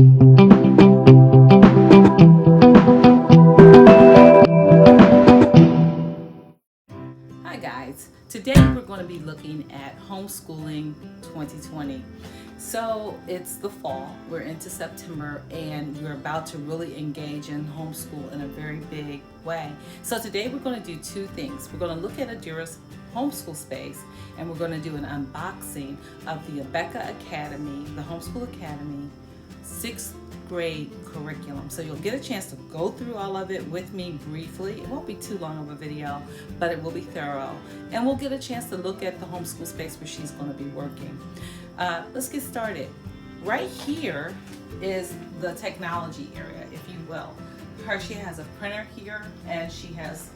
Hi guys, today we're going to be looking at homeschooling 2020. So it's the fall, we're into September, and we're about to really engage in homeschool in a very big way. So today we're going to do two things. We're going to look at Adira's homeschool space, and we're going to do an unboxing of the Abeka Academy, the Homeschool Academy, 6th grade curriculum. So you'll get a chance to go through all of it with me briefly. It won't be too long of a video, but it will be thorough. And we'll get a chance to look at the homeschool space where she's going to be working. Let's get started. Right here is the technology area, if you will. She has a printer here, and she has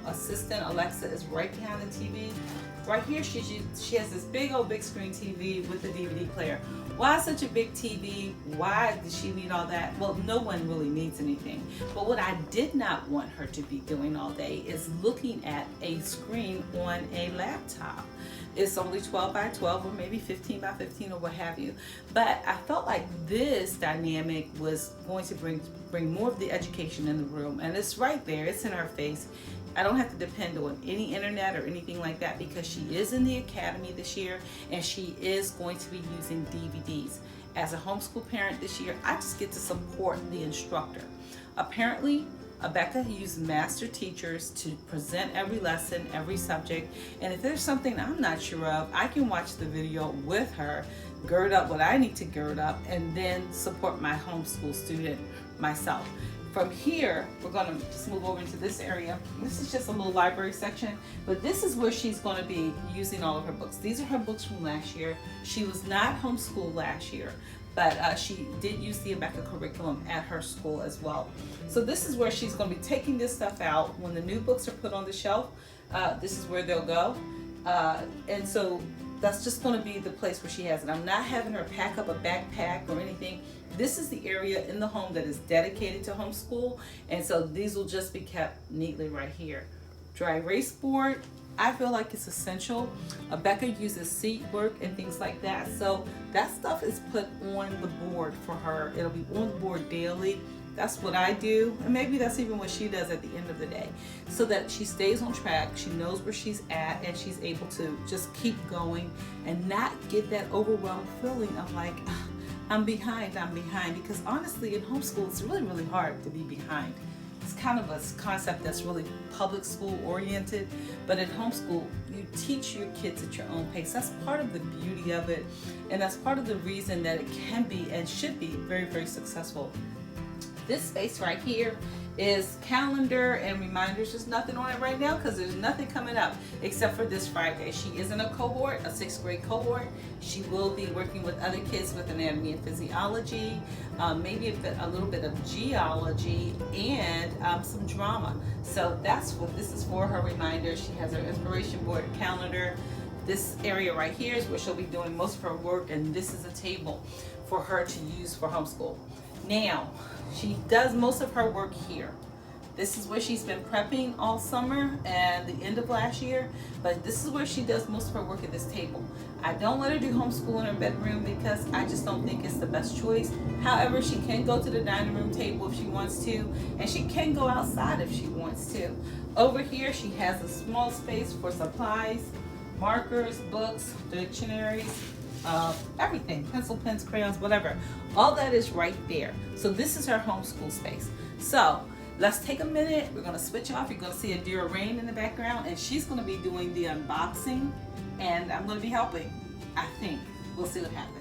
assistant Alexa is right behind the TV. Right here, she has this big screen TV with the DVD player. Why such a big TV? Why does she need all that? Well, no one really needs anything. But what I did not want her to be doing all day is looking at a screen on a laptop. It's only 12 by 12 or maybe 15 by 15 or what have you. But I felt like this dynamic was going to bring more of the education in the room. And it's right there. It's in her face. I don't have to depend on any internet or anything like that because she is in the academy this year and she is going to be using DVDs. As a homeschool parent this year, I just get to support the instructor. Apparently, Abeka used master teachers to present every lesson, every subject, and if there's something I'm not sure of, I can watch the video with her, gird up what I need to gird up, and then support my homeschool student myself. From here, we're going to just move over into this area. This is just a little library section, but this is where she's going to be using all of her books. These are her books from last year. She was not homeschooled last year, but she did use the Abeka curriculum at her school as well. So this is where she's going to be taking this stuff out. When the new books are put on the shelf, this is where they'll go. And so that's just going to be the place where she has it. I'm not having her pack up a backpack or anything. This is the area in the home that is dedicated to homeschool, and so these will just be kept neatly right here. Dry erase board, I feel like it's essential. Abeka uses seat work and things like that, so that stuff is put on the board for her. It'll be on the board daily. That's what I do, and maybe that's even what she does at the end of the day, so that she stays on track, she knows where she's at, and she's able to just keep going and not get that overwhelmed feeling of like, I'm behind, because honestly, in homeschool, it's really, really hard to be behind. It's kind of a concept that's really public school oriented, but in homeschool, you teach your kids at your own pace. That's part of the beauty of it, and that's part of the reason that it can be and should be very, very successful. This space right here is calendar and reminders. There's nothing on it right now because there's nothing coming up except for this Friday. She is in a cohort, a 6th grade cohort. She will be working with other kids with anatomy and physiology, maybe a little bit of geology, and some drama. So that's what this is for, her reminder. She has her inspiration board calendar. This area right here is where she'll be doing most of her work, and this is a table for her to use for homeschool. Now, she does most of her work here. This is where she's been prepping all summer and the end of last year, but this is where she does most of her work at this table. I don't let her do homeschool in her bedroom because I just don't think it's the best choice. However, she can go to the dining room table if she wants to, and she can go outside if she wants to. Over here, she has a small space for supplies, markers, books, dictionaries, everything, pencil, pens, crayons, whatever. All that is right there. So this is her homeschool space. So let's take a minute. We're going to switch off. You're going to see Adira Rain in the background, and she's going to be doing the unboxing, and I'm going to be helping, I think. We'll see what happens.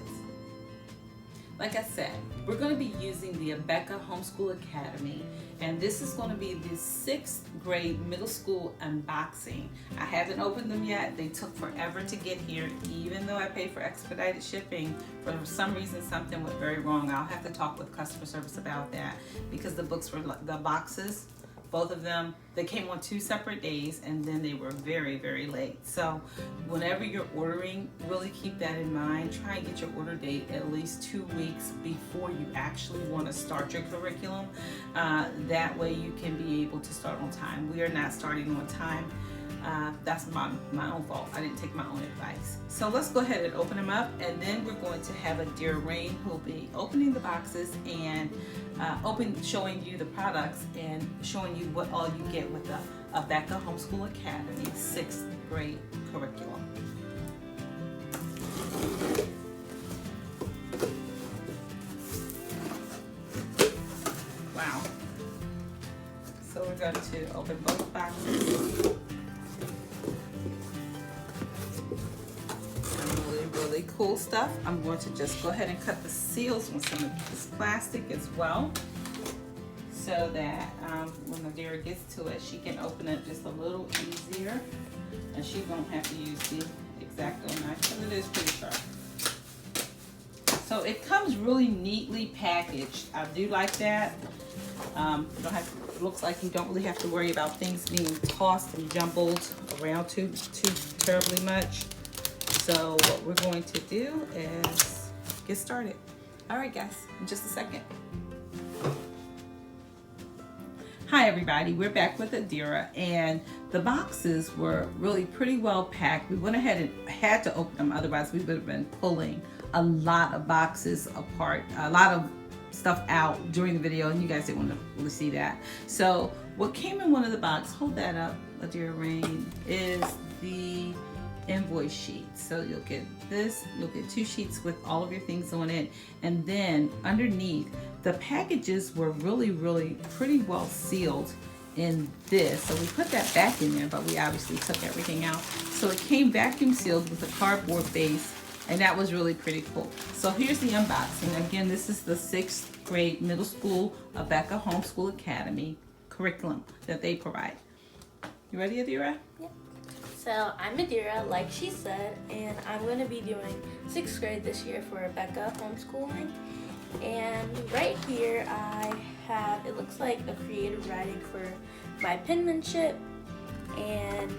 Like I said, we're going to be using the Abeka Homeschool Academy, and this is going to be the 6th grade middle school unboxing. I haven't opened them yet. They took forever to get here, even though I paid for expedited shipping. For some reason, something went very wrong. I'll have to talk with customer service about that because the books were, the boxes, both of them, they came on 2 separate days, and then they were very, very late. So whenever you're ordering, really keep that in mind. Try and get your order date at least 2 weeks before you actually want to start your curriculum. That way you can be able to start on time. We are not starting on time. That's my own fault. I didn't take my own advice. So let's go ahead and open them up, and then we're going to have a dear Rain who'll be opening the boxes and showing you the products and showing you what all you get with the Abeka Homeschool Academy 6th grade curriculum. Wow. So we're going to open both boxes. Really cool stuff. I'm going to just go ahead and cut the seals on some of this plastic as well, so that when Adira gets to it, she can open it just a little easier, and she won't have to use the X-Acto knife, and it is pretty sharp. So it comes really neatly packaged. I do like that. You don't have to, looks like you don't really have to worry about things being tossed and jumbled around too terribly much. So what we're going to do is get started. All right, guys, in just a second. Hi, everybody. We're back with Adira, and the boxes were really pretty well packed. We went ahead and had to open them, otherwise we would have been pulling a lot of boxes apart, a lot of stuff out during the video, and you guys didn't want to really see that. So what came in one of the boxes, hold that up, Adira Rain, is the invoice sheet. So you'll get this, you'll get 2 sheets with all of your things on it, and then underneath the packages were really pretty well sealed in this. So we put that back in there, but we obviously took everything out. So it came vacuum sealed with a cardboard base, and that was really pretty cool. So here's the unboxing. Again, this is the 6th grade middle school Abeka Homeschool Academy curriculum that they provide. You ready, Adira? Yep. So I'm Adira, like she said, and I'm going to be doing 6th grade this year for Abeka Homeschooling. And right here I have, it looks like a creative writing for my penmanship, and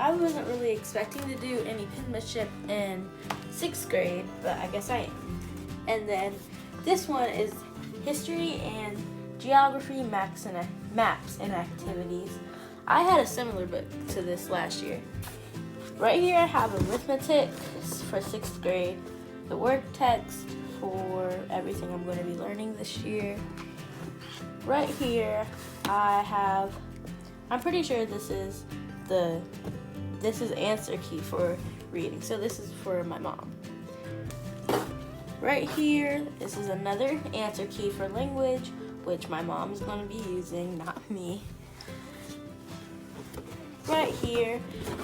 I wasn't really expecting to do any penmanship in 6th grade, but I guess I am. And then this one is history and geography, maps and activities. I had a similar book to this last year. Right here I have arithmetic for 6th grade, the work text for everything I'm going to be learning this year. Right here I have, I'm pretty sure this is answer key for reading, so this is for my mom. Right here, this is another answer key for language, which my mom is going to be using, not me. Right here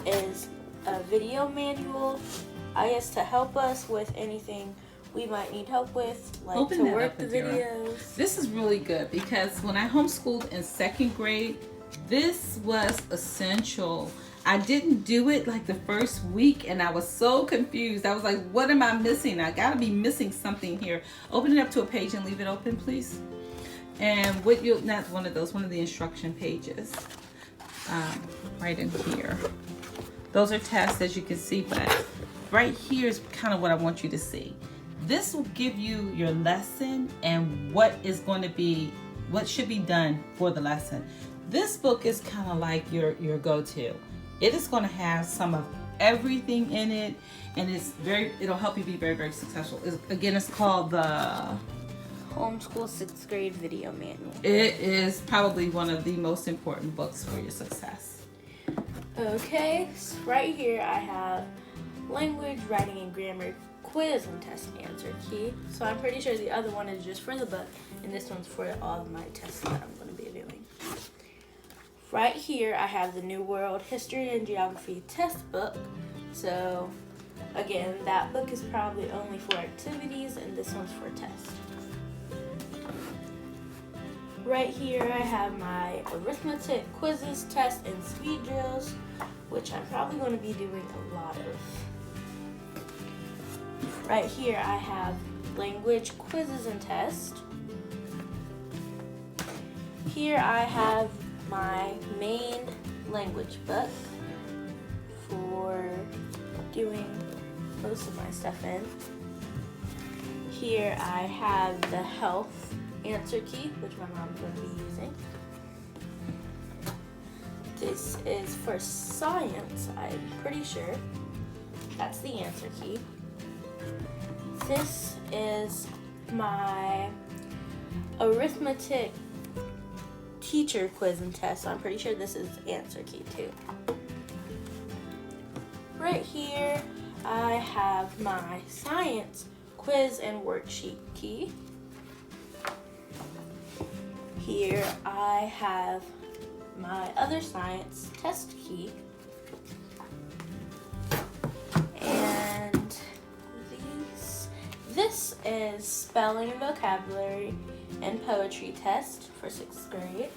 is a video manual, I guess to help us with anything we might need help with, like to work the videos. This is really good because when I homeschooled in 2nd grade, this was essential. I didn't do it like the first week, and I was so confused. I was like, what am I missing? I gotta be missing something here. Open it up to a page and leave it open, please. And what you'll, not one of those, one of the instruction pages. Right in here. Those are tests, as you can see, but right here is kind of what I want you to see. This will give you your lesson and what is going to be, what should be done for the lesson. This book is kind of like your go-to. It is going to have some of everything in it, and it'll help you be very successful. It's called the Homeschool 6th grade video manual. It is probably one of the most important books for your success. Okay, so right here I have language, writing, and grammar quiz and test answer key. So I'm pretty sure the other one is just for the book, and this one's for all of my tests that I'm going to be doing. Right here I have the New World History and Geography test book. So again, that book is probably only for activities, and this one's for tests. Right here I have my arithmetic quizzes, tests, and speed drills, which I'm probably going to be doing a lot of. Right here I have language quizzes and tests. Here I have my main language book for doing most of my stuff in. Here I have the health answer key, which my mom's going to be using. This is for science, I'm pretty sure. That's the answer key. This is my arithmetic teacher quiz and test, so I'm pretty sure this is answer key too. Right here, I have my science quiz and worksheet key. Here I have my other science test key. And this is spelling and vocabulary and poetry test for 6th grade.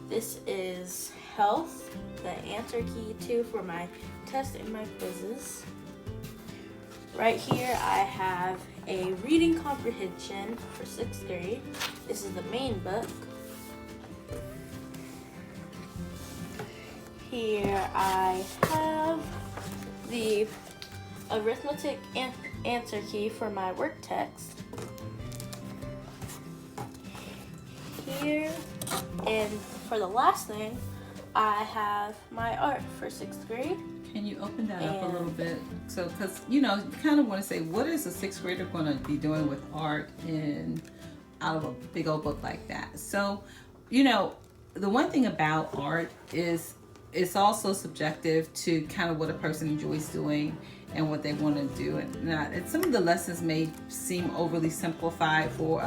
This is health, the answer key too for my test and my quizzes. Right here I have a reading comprehension for 6th grade. This is the main book. Here I have the arithmetic answer key for my work text. Here, and for the last thing, I have my art for 6th grade. Can you open that up a little bit? So, because you kind of want to say, what is a 6th grader going to be doing with art out of a big old book like that? So, the one thing about art is it's also subjective to kind of what a person enjoys doing and what they want to do. And some of the lessons may seem overly simplified for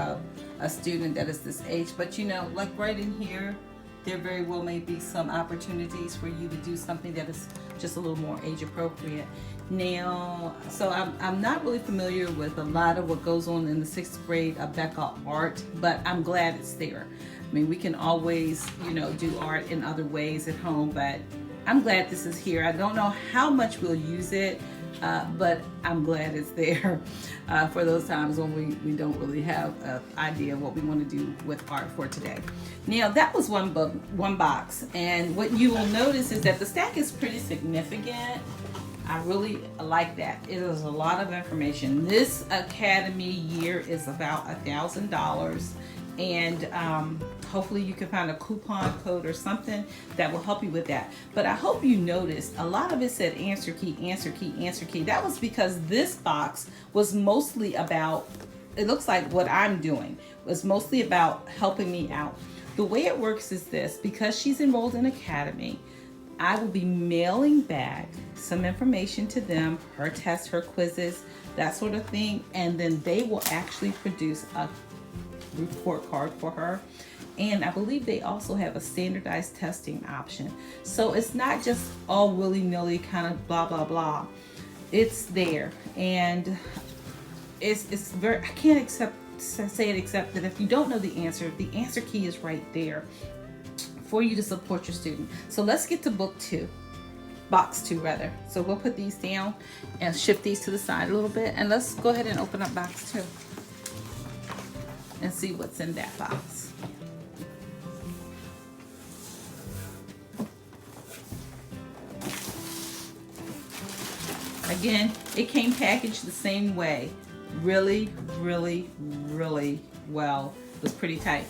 a student that is this age, but like right in here, there very well may be some opportunities for you to do something that is just a little more age appropriate. Now, so I'm not really familiar with a lot of what goes on in the 6th grade Abeka art, but I'm glad it's there. I mean, we can always, do art in other ways at home, but I'm glad this is here. I don't know how much we'll use it, but I'm glad it's there for those times when we don't really have an idea of what we want to do with art for today. Now, that was one box, and what you will notice is that the stack is pretty significant. I really like that. It is a lot of information. This academy year is about $1,000, and hopefully you can find a coupon code or something that will help you with that. But I hope you noticed a lot of it said answer key, answer key, answer key. That was because this box was mostly about, it looks like what I'm doing, was mostly about helping me out. The way it works is this: because she's enrolled in Academy, I will be mailing back some information to them, her tests, her quizzes, that sort of thing, and then they will actually produce a report card for her. And I believe they also have a standardized testing option. So it's not just all willy-nilly kind of blah, blah, blah. It's there. And it's very, I can't say it except that if you don't know the answer key is right there for you to support your student. So let's get to box two rather. So we'll put these down and shift these to the side a little bit, and let's go ahead and open up box 2 and see what's in that box. Again, it came packaged the same way. Really, really, really well. It was pretty tight.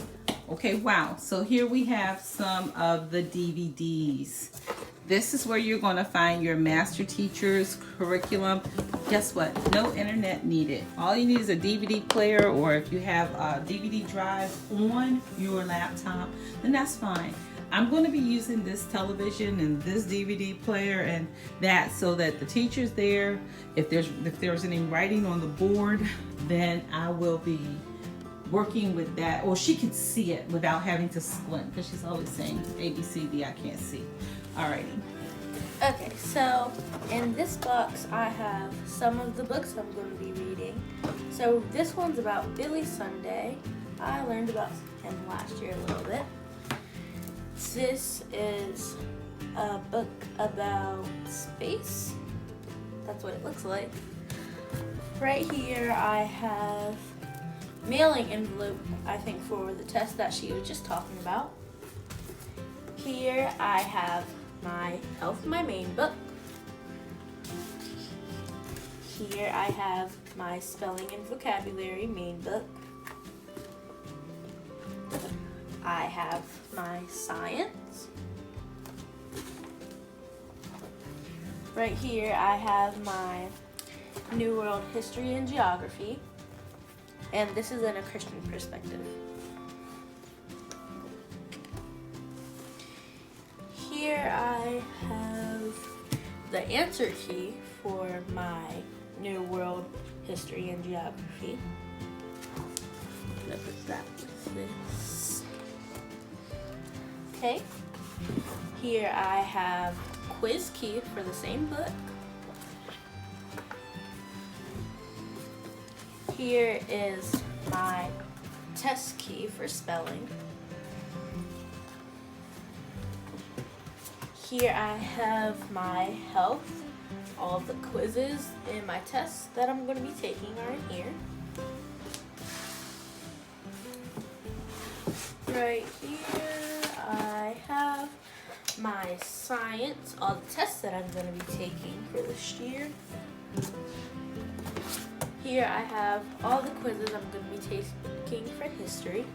Okay, wow. So here we have some of the DVDs. This is where you're going to find your master teacher's curriculum. Guess what? No internet needed. All you need is a DVD player, or if you have a DVD drive on your laptop, then that's fine. I'm going to be using this television and this DVD player and that, so that the teacher's there. If there's any writing on the board, then I will be working with that, or she could see it without having to squint, because she's always saying ABCD, I can't see. Alrighty. Okay, so in this box I have some of the books I'm going to be reading. So this one's about Billy Sunday. I learned about him last year a little bit. This is a book about space. That's what it looks like. Right here I have mailing envelope, I think, for the test that she was just talking about. Here I have my health, my main book. Here I have my spelling and vocabulary main book. I have my science. Right here I have my New World History and Geography, and this is in a Christian perspective. Here I have the answer key for my New World History and Geography. What is that with this? Okay. Here I have quiz key for the same book. Here is my test key for spelling. Here I have my health. All the quizzes and my tests that I'm going to be taking are in here. Right here I have my science, all the tests that I'm going to be taking for this year. Here I have all the quizzes I'm going to be taking for history.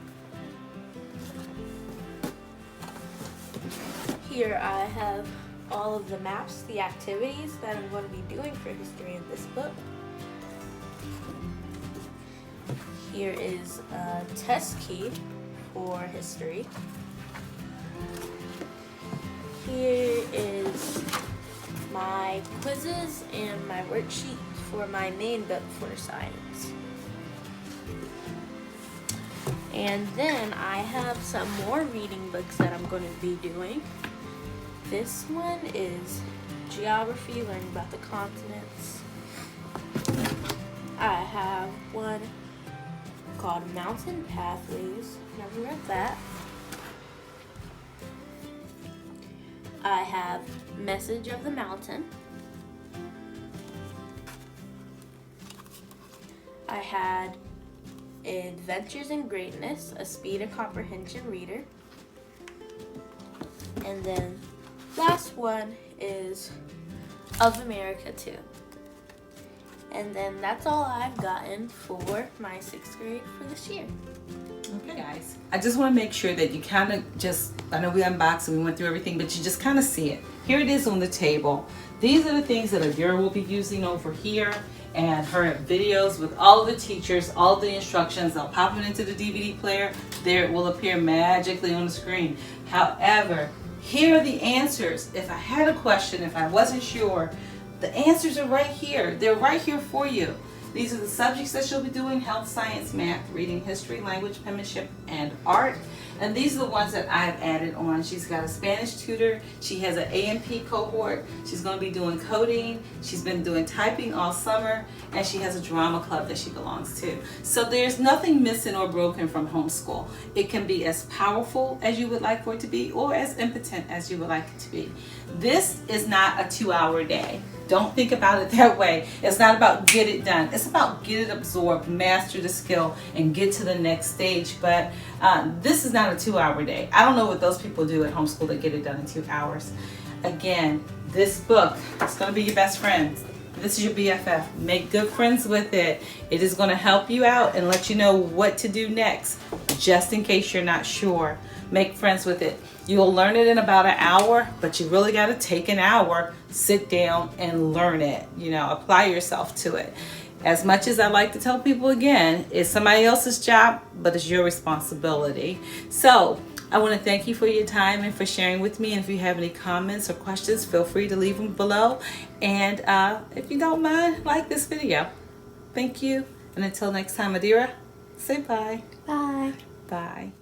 Here I have all of the maps, the activities that I'm going to be doing for history in this book. Here is a test key for history. Here is my quizzes and my worksheet for my main book for science. And then I have some more reading books that I'm going to be doing. This one is Geography, learning about the continents. I have one called Mountain Pathways, never read that. I have Message of the Mountain. I had Adventures in Greatness, a speed and comprehension reader. And then last one is Of America Too. And then that's all I've gotten for my 6th grade for this year. Okay, guys. I just want to make sure that you kind of I know we unboxed and we went through everything, but you just kind of see it. Here it is on the table. These are the things that Adira will be using over here, and her videos with all of the teachers, all of the instructions. I'll pop it into the DVD player. There it will appear magically on the screen. However, here are the answers. If I had a question, if I wasn't sure, the answers are right here. They're right here for you. These are the subjects that she'll be doing: health, science, math, reading, history, language, penmanship, and art. And these are the ones that I've added on. She's got a Spanish tutor. She has an A&P cohort. She's going to be doing coding. She's been doing typing all summer. And she has a drama club that she belongs to. So there's nothing missing or broken from homeschool. It can be as powerful as you would like for it to be, or as impotent as you would like it to be. This is not a 2-hour day. Don't think about it that way. It's not about get it done. It's about get it absorbed, master the skill, and get to the next stage. But this is not a 2-hour day. I don't know what those people do at homeschool that get it done in 2 hours. Again, this book is going to be your best friend. This is your BFF. Make good friends with it. It is going to help you out and let you know what to do next, just in case you're not sure. Make friends with it. You'll learn it in about an hour, but you really got to take an hour, sit down and learn it. You know, apply yourself to it. As much as I like to tell people again, it's somebody else's job, but it's your responsibility. So I want to thank you for your time and for sharing with me. And if you have any comments or questions, feel free to leave them below. And if you don't mind, like this video. Thank you. And until next time, Adira, say bye. Bye. Bye.